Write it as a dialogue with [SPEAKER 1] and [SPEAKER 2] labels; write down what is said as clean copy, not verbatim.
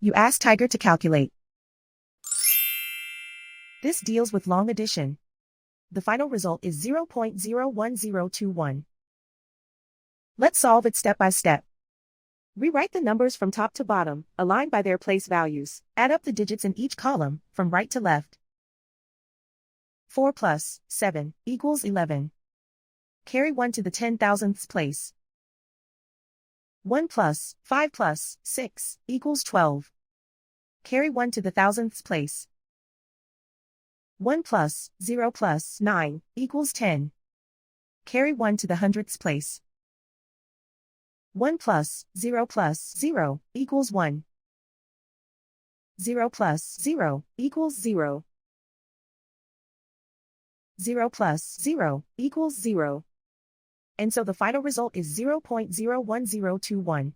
[SPEAKER 1] You ask Tiger to calculate. This deals with long addition. The final result is 0.01021. Let's solve it step by step. Rewrite the numbers from top to bottom, aligned by their place values. Add up the digits in each column, from right to left. 4 plus 7 equals 11. Carry 1 to the 10,000th place. 1 plus 5 plus 6 equals 12. Carry 1 to the 1,000th place. 1 plus 0 plus 9 equals 10. Carry 1 to the 100th place. 1 plus 0 plus 0 equals 1. 0 plus 0 equals 0. 0 plus 0 equals 0. And so the final result is 0.01021.